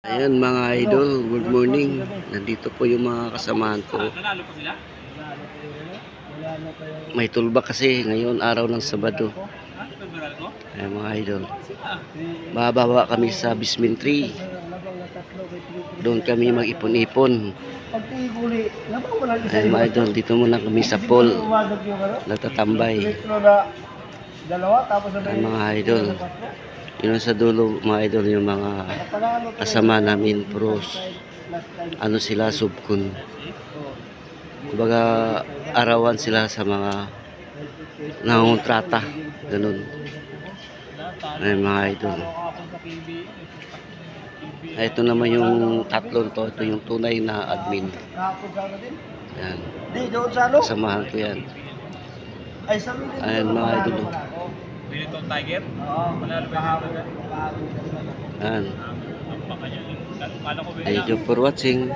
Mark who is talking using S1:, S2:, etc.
S1: Ayan mga idol, good morning. Nandito po yung mga kasamahan ko. May tulba kasi ngayon araw ng Sabado. Ayan mga idol. Bababa kami sa Bismin Tree. Doon kami mag-ipon-ipon. Ayan mga idol, dito muna kami sa pool. Natatambay. Ayan mga idol. Yun sa dulo mga idol yung mga kasama namin, pros ano sila, subkon, kumbaga arawan sila sa mga nangontrata, ganun. Ay mga idol, ito naman yung tatlong to, ito yung tunay na admin. Yan, kasamahan ko yan. Ayan mga idol,
S2: Benetton Tiger? Manalo ba yung
S1: yan. Thank you for watching.